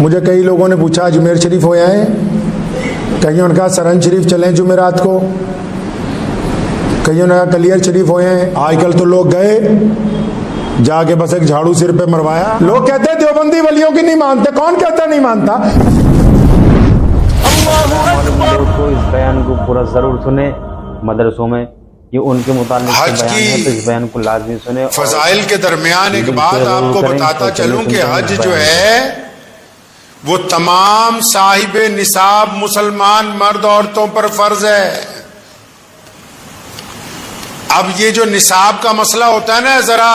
مجھے کئی لوگوں نے پوچھا اجمیر شریف ہو آئے، کئیوں نے کہا سرہند شریف چلیں جمعرات کو، کئیوں نے کہا کلیر شریف ہوئے ہیں۔ آج کل تو لوگ گئے جا کے بس ایک جھاڑو سر پہ مروایا۔ لوگ کہتے ہیں دیوبندی ولیوں کی نہیں مانتے، کون کہتا نہیں مانتا؟ کو اس بیان کو پورا ضرور سنیں، مدرسوں میں یہ ان کے متعلق حج بیان ہے تو اس کی بیان کو لازمی سنیں۔ فضائل کے درمیان ایک بات آپ کو بتاتا چلوں کہ حج جو ہے وہ تمام صاحب نصاب مسلمان مرد عورتوں پر فرض ہے۔ اب یہ جو نصاب کا مسئلہ ہوتا ہے نا ذرا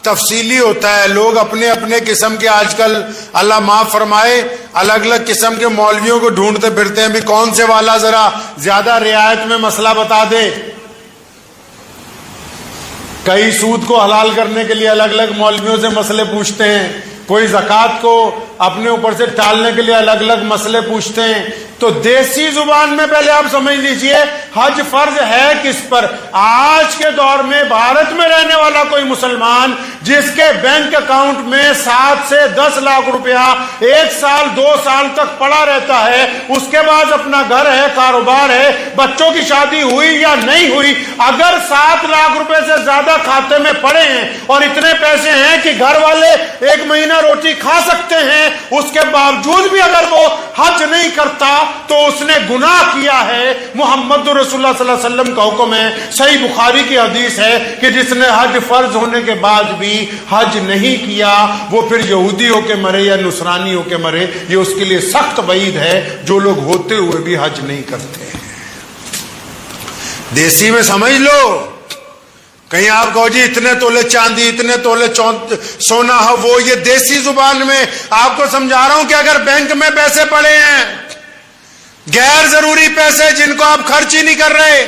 تفصیلی ہوتا ہے، لوگ اپنے اپنے قسم کے آج کل اللہ معاف فرمائے الگ الگ قسم کے مولویوں کو ڈھونڈتے پھرتے ہیں بھی کون سے والا ذرا زیادہ رعایت میں مسئلہ بتا دے۔ کئی سود کو حلال کرنے کے لیے الگ الگ مولویوں سے مسئلے پوچھتے ہیں، کوئی زکوٰۃ کو اپنے اوپر سے ٹالنے کے لیے الگ الگ مسئلے پوچھتے ہیں۔ تو دیسی زبان میں پہلے آپ سمجھ لیجئے حج فرض ہے کس پر؟ آج کے دور میں بھارت میں رہنے والا کوئی مسلمان جس کے بینک اکاؤنٹ میں 7 سے 10 لاکھ روپیہ 1 سال 2 سال تک پڑا رہتا ہے، اس کے بعد اپنا گھر ہے، کاروبار ہے، بچوں کی شادی ہوئی یا نہیں ہوئی، اگر 7 لاکھ روپے سے زیادہ کھاتے میں پڑے ہیں اور اتنے پیسے ہیں کہ گھر والے 1 مہینہ روٹی کھا سکتے ہیں، اس کے باوجود بھی اگر وہ حج نہیں کرتا تو اس نے گناہ کیا ہے۔ محمد رسول اللہ صلی اللہ علیہ وسلم کا حکم ہے، صحیح بخاری کی حدیث ہے کہ جس نے حج فرض ہونے کے بعد بھی حج نہیں کیا وہ پھر یہودی ہو کے مرے یا نصرانی ہو کے مرے، یہ اس کے لیے سخت وعید ہے جو لوگ ہوتے ہوئے بھی حج نہیں کرتے ہیں۔ دیسی میں سمجھ لو، کہیں آپ کہو جی اتنے تولے چاندی اتنے تولے سونا ہو، وہ یہ دیسی زبان میں آپ کو سمجھا رہا ہوں کہ اگر بینک میں پیسے پڑے ہیں غیر ضروری پیسے جن کو آپ خرچ ہی نہیں کر رہے،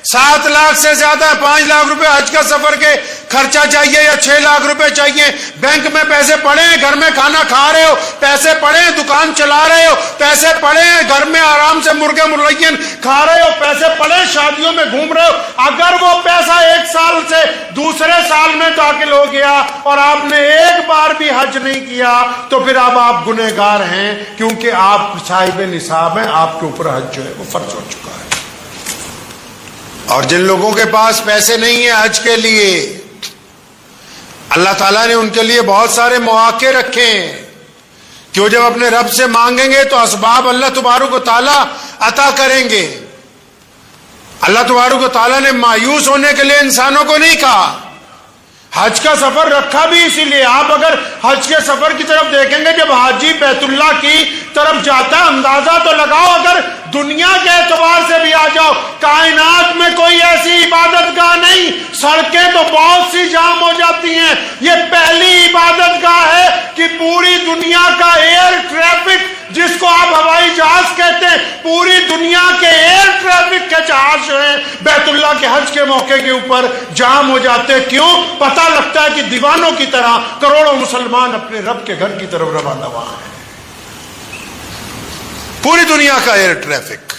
7 لاکھ سے زیادہ 5 لاکھ روپے حج کا سفر کے خرچہ چاہیے یا 6 لاکھ روپے چاہیے، بینک میں پیسے پڑے ہیں، گھر میں کھانا کھا رہے ہو پیسے پڑے ہیں، دکان چلا رہے ہو پیسے پڑے ہیں، گھر میں آرام سے مرغے مرغین کھا رہے ہو پیسے پڑے ہیں، شادیوں میں گھوم رہے ہو، اگر وہ پیسہ 1 سال سے دوسرے سال میں داخل ہو گیا اور آپ نے ایک بار بھی حج نہیں کیا تو پھر اب آپ گنہگار ہیں، کیونکہ آپ صاحب نصاب ہیں، آپ کے اوپر حج جو ہے وہ فرض ہو چکا ہے۔ اور جن لوگوں کے پاس پیسے نہیں ہیں حج کے لیے، اللہ تعالیٰ نے ان کے لیے بہت سارے مواقع رکھے ہیں کہ وہ جب اپنے رب سے مانگیں گے تو اسباب اللہ تبارک و تعالیٰ عطا کریں گے۔ اللہ تبارک و تعالیٰ نے مایوس ہونے کے لیے انسانوں کو نہیں کہا، حج کا سفر رکھا بھی اسی لیے۔ آپ اگر حج کے سفر کی طرف دیکھیں گے جب حاجی بیت اللہ کی طرف جاتا ہے اندازہ تو لگاؤ، اگر دنیا کے اعتبار سے بھی آ جاؤ کائنات میں کوئی ایسی عبادت گاہ نہیں، سڑکیں تو بہت سی جام ہو جاتی ہیں، یہ پہلی عبادت گاہ ہے کہ پوری دنیا کا ایئر ٹریفک جس کو آپ ہوائی جہاز کہتے ہیں، پوری دنیا کے ایئر ٹریفک کے جہاز جو ہیں بیت اللہ کے حج کے موقع کے اوپر جام ہو جاتے۔ کیوں؟ پتہ لگتا ہے کہ دیوانوں کی طرح کروڑوں مسلمان اپنے رب کے گھر کی طرف روانہ ہیں۔ پوری دنیا کا ایئر ٹریفک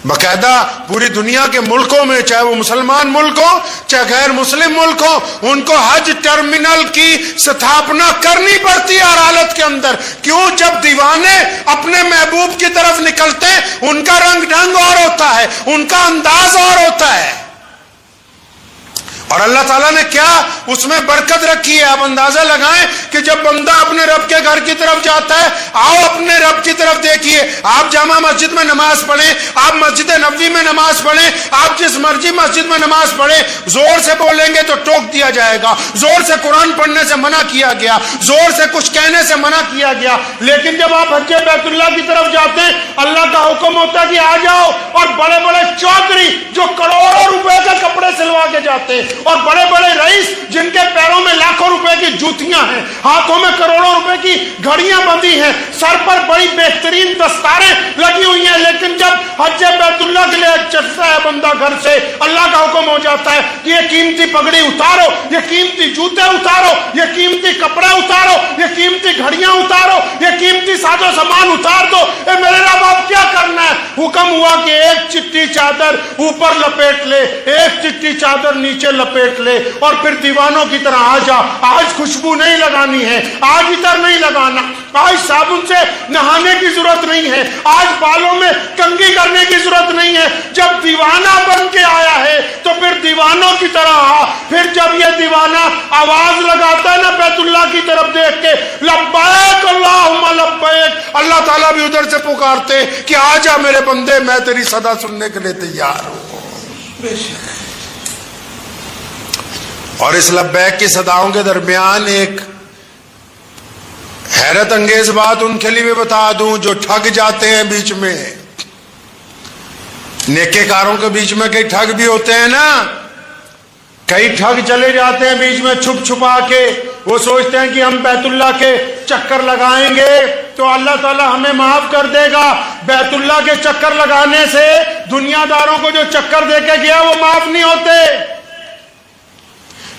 باقاعدہ پوری دنیا کے ملکوں میں، چاہے وہ مسلمان ملک ہو چاہے غیر مسلم ملک ہو، ان کو حج ٹرمینل کی ستھاپنا کرنی پڑتی ہے ہر حالت کے اندر۔ کیوں؟ جب دیوانے اپنے محبوب کی طرف نکلتے ہیں ان کا رنگ ڈھنگ اور ہوتا ہے، ان کا انداز اور ہوتا ہے، اور اللہ تعالیٰ نے کیا اس میں برکت رکھی ہے۔ آپ اندازہ لگائیں کہ جب بندہ اپنے رب کے گھر کی طرف جاتا ہے، آؤ اپنے رب کی طرف دیکھیے، آپ جامع مسجد میں نماز پڑھیں، آپ مسجد نبوی میں نماز پڑھیں، آپ جس مرضی مسجد میں نماز پڑھیں، زور سے بولیں گے تو ٹوک دیا جائے گا، زور سے قرآن پڑھنے سے منع کیا گیا، زور سے کچھ کہنے سے منع کیا گیا۔ لیکن جب آپ حج بیت اللہ کی طرف جاتے ہیں اللہ کا حکم ہوتا ہے کہ آ جاؤ، اور بڑے بڑے چودھری جو کروڑوں روپے کے کپڑے سلوا کے جاتے ہیں اور بڑے بڑے رئیس جن کے پیروں میں لاکھوں روپے کی جوتیاں ہیں، ہاتھوں میں کروڑوں روپے کی گھڑیاں بندھی ہیں، سر پر بڑی بہترین دستاریں لگی ہوئی ہیں، لیکن جب حج بیت اللہ کے لیے چلتا ہے بندہ گھر سے، اللہ کا حکم ہو جاتا ہے کہ یہ قیمتی پگڑی اتارو، یہ قیمتی جوتے اتارو، یہ قیمتی کپڑے اتارو، یہ قیمتی گھڑیاں اتارو، یہ قیمتی ساز و سامان اتار دو۔ اے میرے رب آپ کیا کرنا ہے؟ حکم ہوا کہ ایک چٹی چادر اوپر لپیٹ لے، ایک چٹی چادر نیچے لپیٹ لے، اور پھر دیوانوں کی طرح آ جا۔ آج خوشبو نہیں لگانی ہے، آج عطر نہیں لگانا، آج صابن نہیں ہے, آج بالوں میں کنگھی کرنے کی ضرورت نہیں ہے. جب دیوانہ بن کے آیا ہے تو پھر دیوانوں کی طرح پھر جب یہ دیوانہ آواز لگاتا ہے نا بیت اللہ کی طرف دیکھ کے, لبیک اللہم لبیک, اللہ تعالیٰ بھی ادھر سے پکارتے کہ آ جا میرے بندے, میں تیری صدا سننے کے لیے تیار ہوں. اور اس لبیک کی صداؤں کے درمیان ایک حیرت انگیز بات ان کے لیے بھی بتا دوں جو ٹھگ جاتے ہیں بیچ میں. نیکے کاروں کے بیچ میں کئی ٹھگ بھی ہوتے ہیں نا, کئی ٹھگ چلے جاتے ہیں بیچ میں چھپ چھپا کے. وہ سوچتے ہیں کہ ہم بیت اللہ کے چکر لگائیں گے تو اللہ تعالیٰ ہمیں معاف کر دے گا. بیت اللہ کے چکر لگانے سے دنیا داروں کو جو چکر دے کے گیا وہ معاف نہیں ہوتے.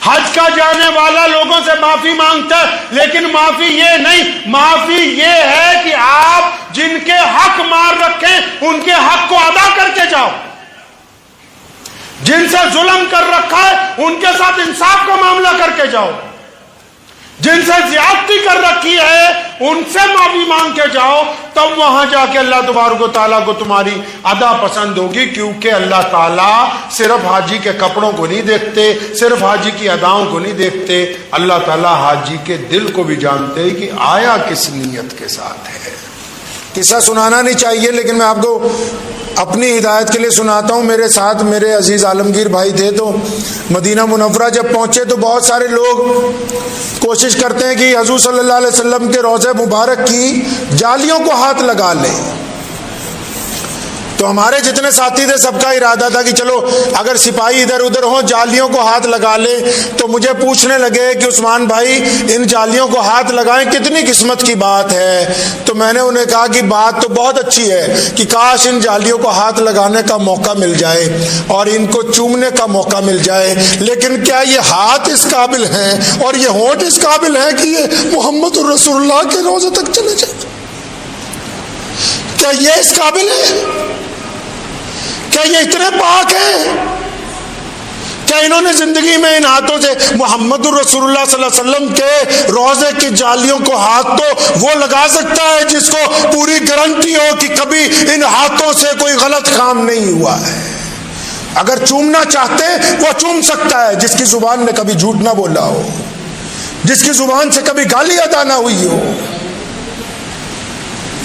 حج کا جانے والا لوگوں سے معافی مانگتا ہے, لیکن معافی یہ نہیں, معافی یہ ہے کہ آپ جن کے حق مار رکھیں ان کے حق کو ادا کر کے جاؤ. جن سے ظلم کر رکھا ہے ان کے ساتھ انصاف کا معاملہ کر کے جاؤ. جن سے زیادتی کر رکھی ہے ان سے معافی مانگ کے جاؤ, تب وہاں جا کے اللہ تبارک و تعالیٰ کو تمہاری ادا پسند ہوگی. کیونکہ اللہ تعالیٰ صرف حاجی کے کپڑوں کو نہیں دیکھتے, صرف حاجی کی اداؤں کو نہیں دیکھتے, اللہ تعالیٰ حاجی کے دل کو بھی جانتے کہ آیا کس نیت کے ساتھ ہے. قصہ سنانا نہیں چاہیے لیکن میں آپ کو اپنی ہدایت کے لیے سناتا ہوں. میرے ساتھ میرے عزیز عالمگیر بھائی تھے, تو مدینہ منورہ جب پہنچے تو بہت سارے لوگ کوشش کرتے ہیں کہ حضور صلی اللہ علیہ وسلم کے روضہ مبارک کی جالیوں کو ہاتھ لگا لیں. تو ہمارے جتنے ساتھی تھے سب کا ارادہ تھا کہ چلو اگر سپاہی ادھر ادھر ہوں جالیوں کو ہاتھ لگا لیں. تو مجھے پوچھنے لگے کہ عثمان بھائی ان جالیوں کو ہاتھ لگائیں, کتنی قسمت کی بات ہے. تو میں نے انہیں کہا کہ بات تو بہت اچھی ہے کہ کاش ان جالیوں کو ہاتھ لگانے کا موقع مل جائے اور ان کو چومنے کا موقع مل جائے, لیکن کیا یہ ہاتھ اس قابل ہیں اور یہ ہونٹ اس قابل ہیں کہ یہ محمد الرسول اللہ کے روضے تک چلے جائیں؟ کیا یہ اس قابل ہے؟ کیا یہ اتنے پاک ہیں؟ کیا انہوں نے زندگی میں ان ہاتھوں سے محمد الرسول اللہ صلی اللہ علیہ وسلم کے روضے کی جالیوں کو ہاتھ تو وہ لگا سکتا ہے جس کو پوری گارنٹی ہو کہ کبھی ان ہاتھوں سے کوئی غلط کام نہیں ہوا ہے. اگر چومنا چاہتے وہ چوم سکتا ہے جس کی زبان نے کبھی جھوٹ نہ بولا ہو, جس کی زبان سے کبھی گالی ادا نہ ہوئی ہو.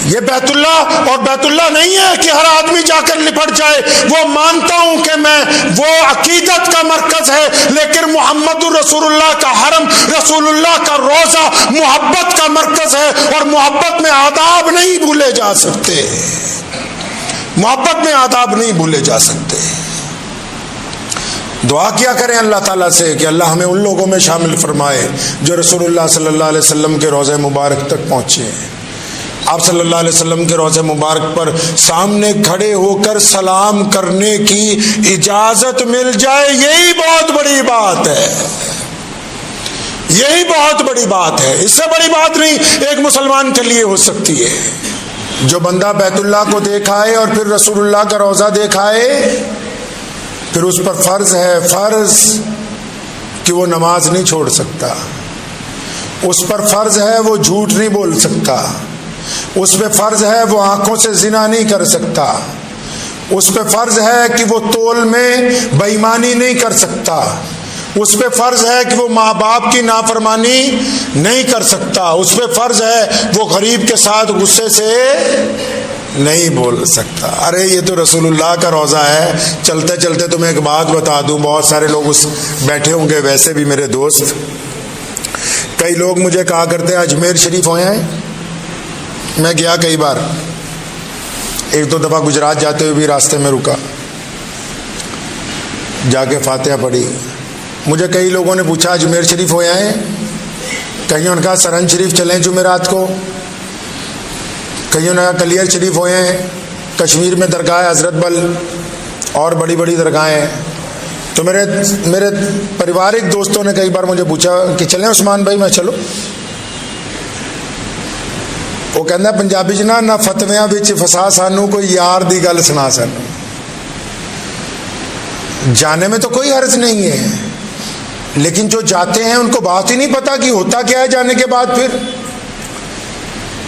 یہ بیت اللہ اور بیت اللہ نہیں ہے کہ ہر آدمی جا کر لپٹ جائے. وہ مانتا ہوں کہ میں وہ عقیدت کا مرکز ہے, لیکن محمد الرسول اللہ کا حرم, رسول اللہ کا روضہ محبت کا مرکز ہے, اور محبت میں آداب نہیں بھولے جا سکتے, محبت میں آداب نہیں بھولے جا سکتے. دعا کیا کریں اللہ تعالیٰ سے کہ اللہ ہمیں ان لوگوں میں شامل فرمائے جو رسول اللہ صلی اللہ علیہ وسلم کے روضہ مبارک تک پہنچے. آپ صلی اللہ علیہ وسلم کے روضہ مبارک پر سامنے کھڑے ہو کر سلام کرنے کی اجازت مل جائے, یہی بہت بڑی بات ہے, یہی بہت بڑی بات ہے. اس سے بڑی بات نہیں ایک مسلمان کے لیے ہو سکتی ہے. جو بندہ بیت اللہ کو دیکھائے اور پھر رسول اللہ کا روضہ دیکھائے, پھر اس پر فرض ہے, فرض کہ وہ نماز نہیں چھوڑ سکتا, اس پر فرض ہے وہ جھوٹ نہیں بول سکتا, اس پہ فرض ہے وہ آنکھوں سے زنا نہیں کر سکتا, اس پہ فرض ہے کہ وہ تول میں بے ایمانی نہیں کر سکتا, اس پہ فرض ہے کہ وہ ماں باپ کی نافرمانی نہیں کر سکتا, اس پہ فرض ہے وہ غریب کے ساتھ غصے سے نہیں بول سکتا. ارے یہ تو رسول اللہ کا روضہ ہے. چلتے چلتے تمہیں ایک بات بتا دوں, بہت سارے لوگ اس بیٹھے ہوں گے ویسے بھی میرے دوست, کئی لوگ مجھے کہا کرتے ہیں اجمیر شریف ہوئے ہیں. میں گیا کئی بار, ایک دو دفعہ گجرات جاتے ہوئے بھی راستے میں رکا, جا کے فاتحہ پڑھی. مجھے کئی لوگوں نے پوچھا اجمیر شریف ہوئے ہیں, کئیوں نے کہا سرن شریف چلیں جمعرات کو, کئیوں نے کہا کلیئر شریف ہوئے ہیں, کشمیر میں درگاہ حضرت بل اور بڑی بڑی درگاہیں. تو میرے پریوارک دوستوں نے کئی بار مجھے پوچھا کہ چلیں عثمان بھائی. میں چلو. وہ کہنا پنجابی چ نہ فتویاں وچ فسا سانو کوئی یار دی گل سنا سانو. جانے میں تو کوئی حرج نہیں ہے, لیکن جو جاتے ہیں ان کو بات ہی نہیں پتا کہ ہوتا کیا ہے جانے کے بعد پھر.